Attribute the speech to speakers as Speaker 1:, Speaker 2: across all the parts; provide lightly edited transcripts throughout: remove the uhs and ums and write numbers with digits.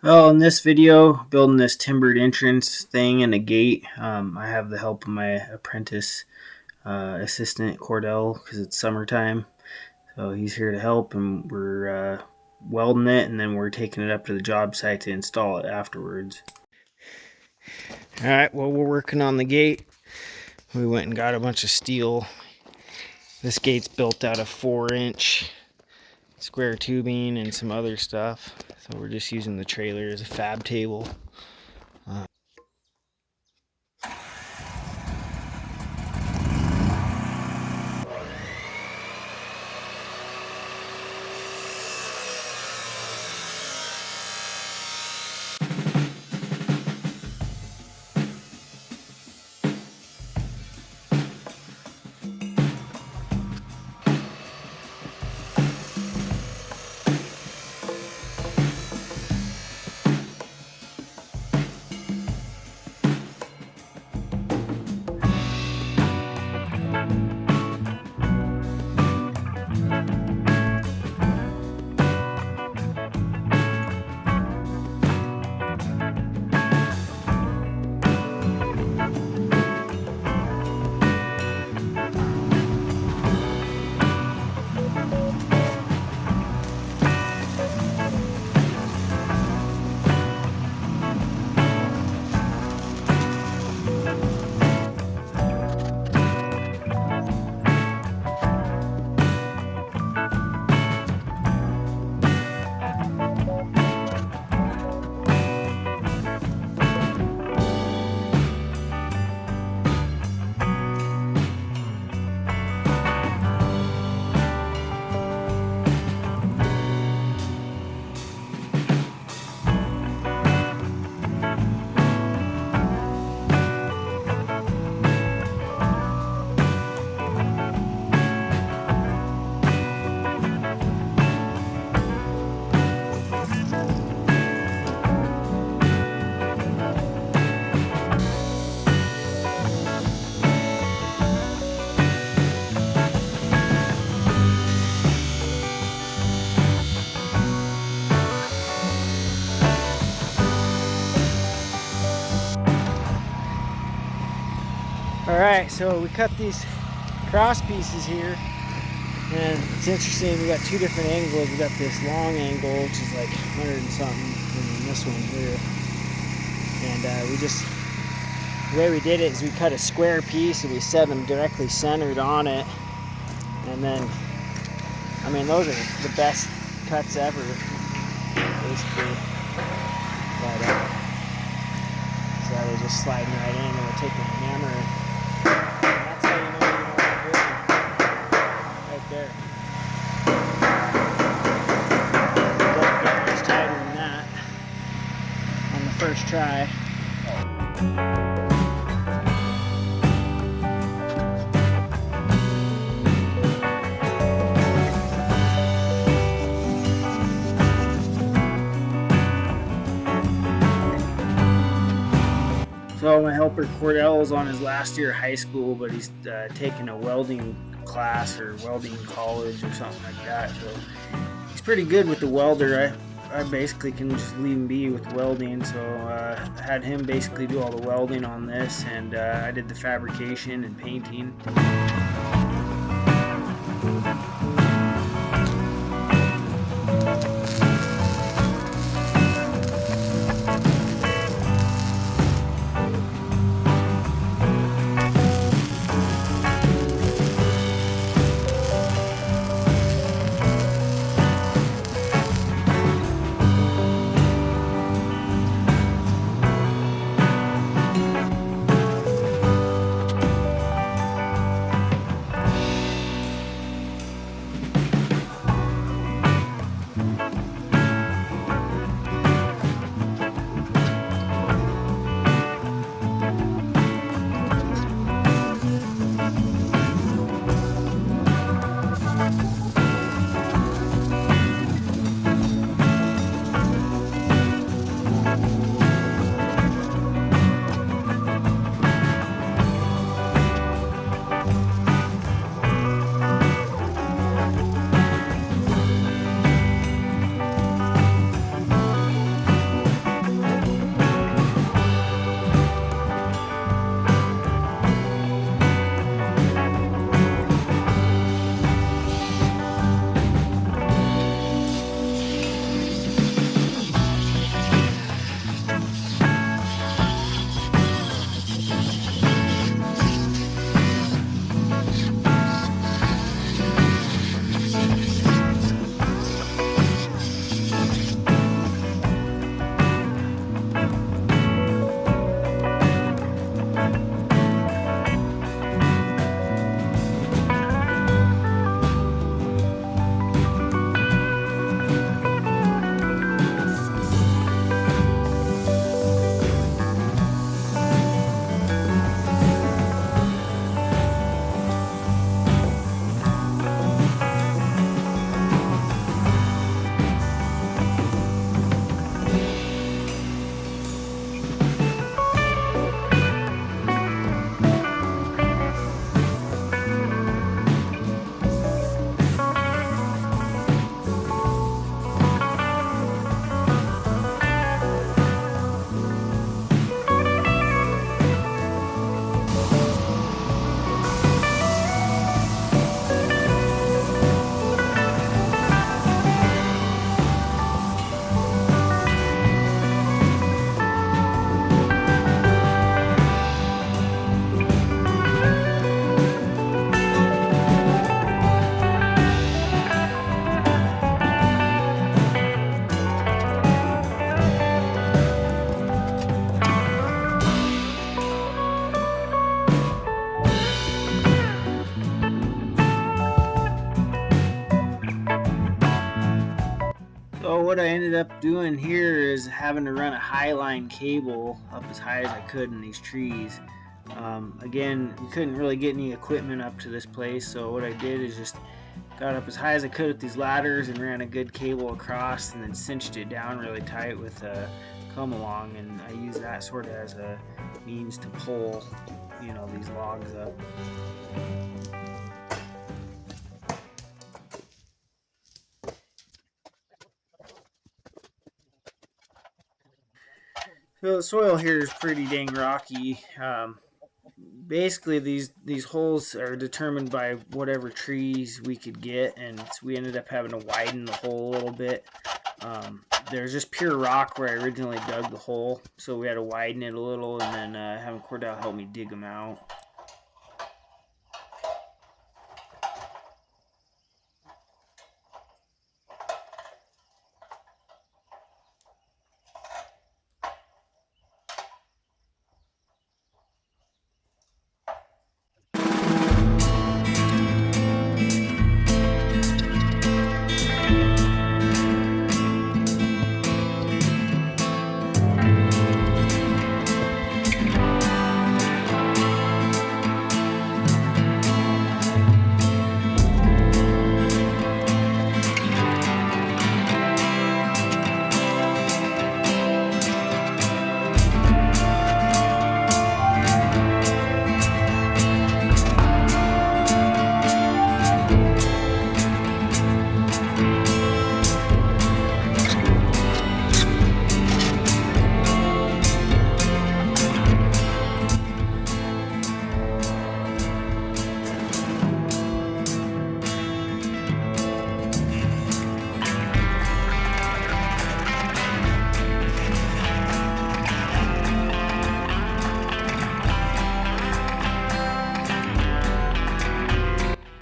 Speaker 1: Well, in this video, building this timbered entrance thing and a gate, I have the help of my apprentice assistant Cordell because it's summertime. So he's here to help, and we're welding it, and then we're taking it up to the job site to install it afterwards. All right, well, we're working on the gate. We went and got a bunch of steel. This gate's built out of 4-inch square tubing and some other stuff. So we're just using the trailer as a fab table. Alright, so we cut these cross pieces here, and it's interesting, we got two different angles. We got this long angle, which is like 100 and something, and then this one here. And the way we did it is we cut a square piece and we set them directly centered on it. And then, I mean, those are the best cuts ever, basically. But, so I was just sliding right in, and we're taking a hammer. That's how you know you're good. Right there. Doesn't get much tighter than that on the first try. So my helper Cordell is on his last year of high school, but he's taking a welding class or welding college or something like that. So he's pretty good with the welder. I basically can just leave him be with welding. So I had him basically do all the welding on this, and I did the fabrication and painting. what I ended up doing here is having to run a highline cable up as high as I could in these trees. Again, we couldn't really get any equipment up to this place, so what I did is just got up as high as I could with these ladders and ran a good cable across and then cinched it down really tight with a come along, and I use that sort of as a means to pull, these logs up. So the soil here is pretty dang rocky. Basically, these holes are determined by whatever trees we could get, and so we ended up having to widen the hole a little bit. There's just pure rock where I originally dug the hole, so we had to widen it a little, and then having Cordell help me dig them out.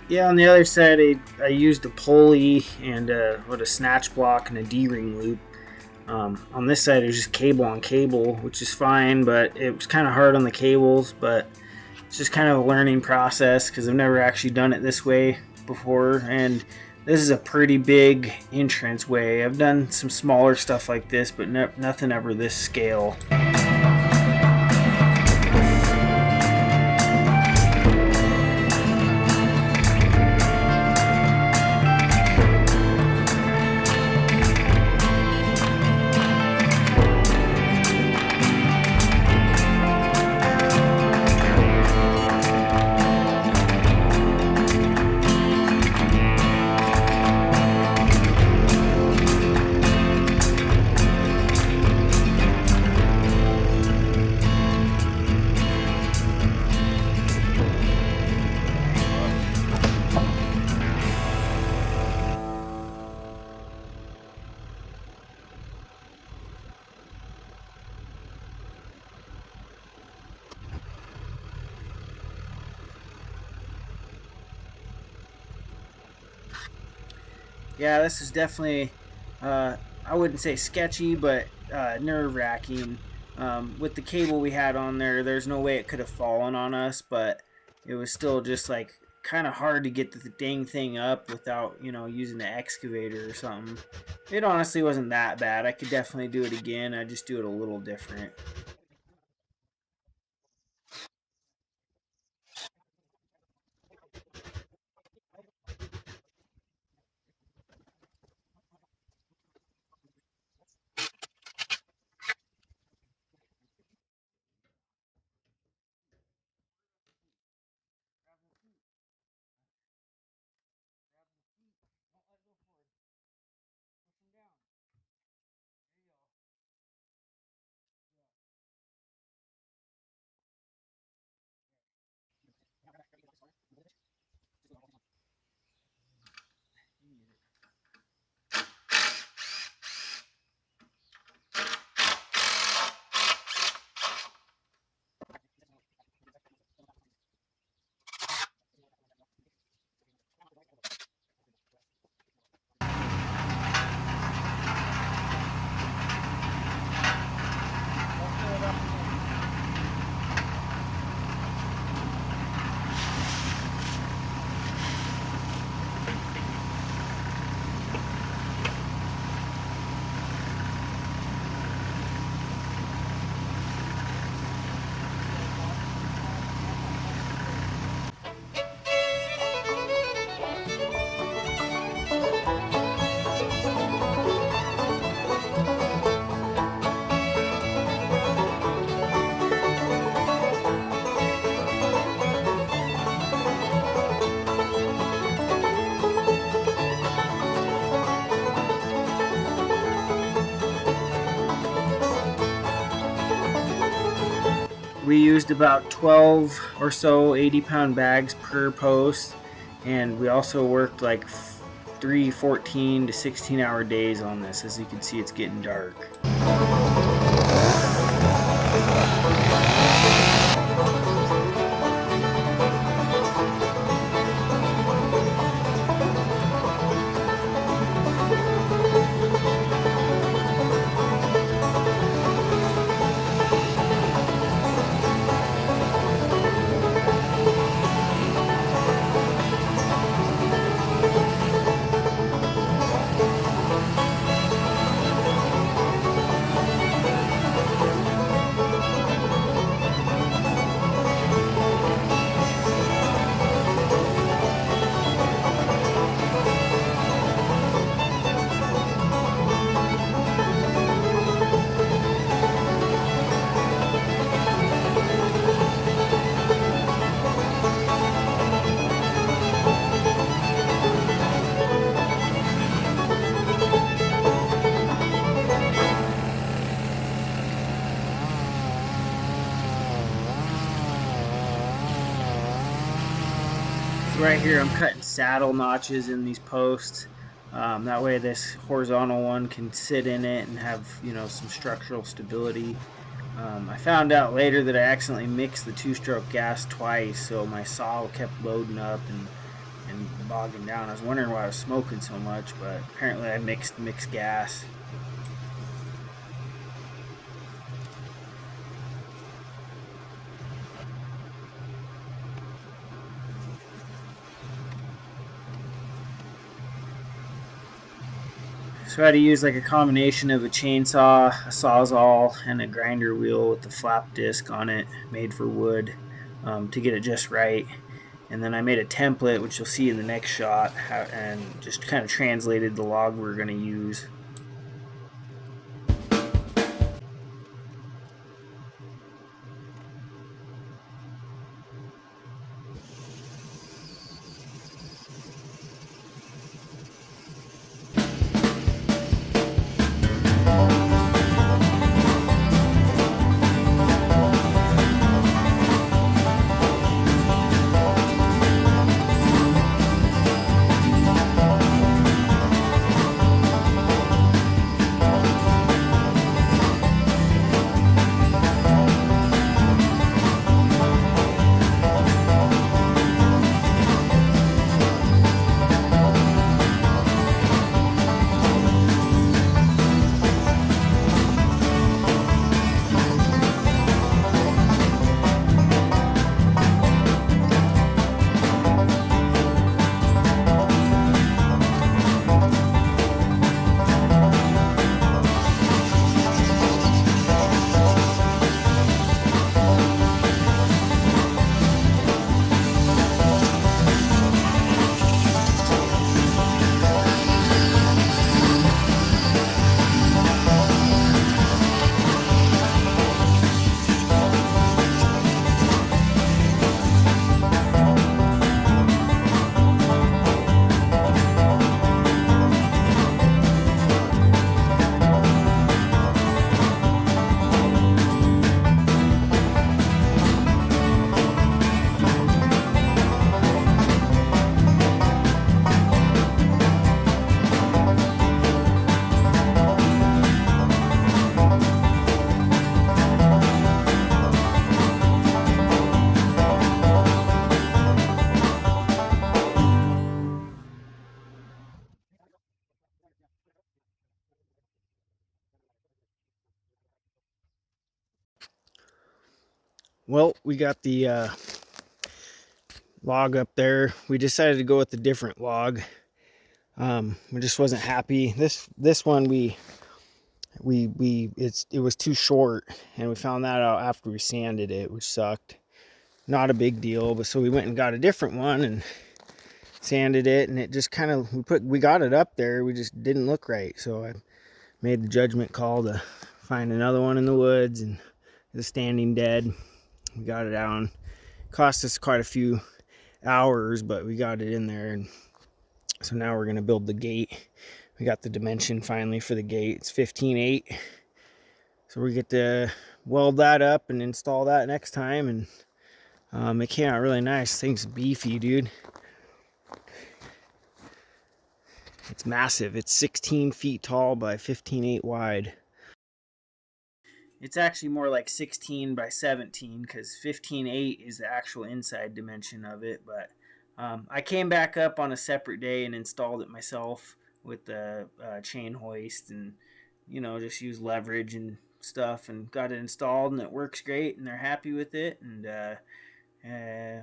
Speaker 1: Yeah, on the other side, I used a pulley and a snatch block and a D-ring loop. On this side, it was just cable on cable, which is fine, but it was kind of hard on the cables. But it's just kind of a learning process because I've never actually done it this way before, and this is a pretty big entrance way. I've done some smaller stuff like this, but nothing ever this scale. Yeah, this is definitely, I wouldn't say sketchy, but nerve wracking. With the cable we had on there, there's no way it could have fallen on us, but it was still just like kind of hard to get the dang thing up without, using the excavator or something. It honestly wasn't that bad. I could definitely do it again. I just do it a little different. We used about 12 or so 80-pound bags per post, and we also worked like 14 to 16-hour days on this. As you can see, it's getting dark. Right here I'm cutting saddle notches in these posts. That way this horizontal one can sit in it and have, you know, some structural stability. I found out later that I accidentally mixed the two-stroke gas twice, so my saw kept loading up and bogging down. I was wondering why I was smoking so much, but apparently I mixed gas. So I had to use like a combination of a chainsaw, a sawzall, and a grinder wheel with the flap disc on it, made for wood, to get it just right. And then I made a template, which you'll see in the next shot, and just kind of translated the log we're going to use. Well, we got the log up there. We decided to go with a different log. We just wasn't happy. This one it was too short, and we found that out after we sanded it, which sucked. Not a big deal, but so we went and got a different one and sanded it, and it just kind of we got it up there. We just didn't look right, so I made the judgment call to find another one in the woods, and it was standing dead. We got it down. Cost us quite a few hours, but we got it in there, and so now we're gonna build the gate. We got the dimension finally for the gate. It's 15.8, so we get to weld that up and install that next time, and it came out really nice. Thing's beefy, dude. It's massive. It's 16 feet tall by 15.8 wide. It's actually more like 16 by 17 because 15.8 is the actual inside dimension of it. But I came back up on a separate day and installed it myself with the chain hoist, and just use leverage and stuff, and got it installed, and it works great, and they're happy with it, and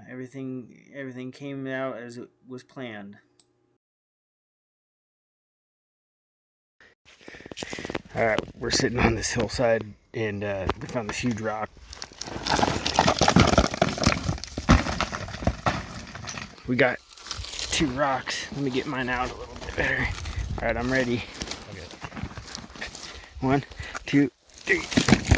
Speaker 1: everything came out as it was planned. All right, we're sitting on this hillside, and we found this huge rock. We got 2 rocks. Let me get mine out a little bit better. All right, I'm ready. Okay. 1, 2, 3.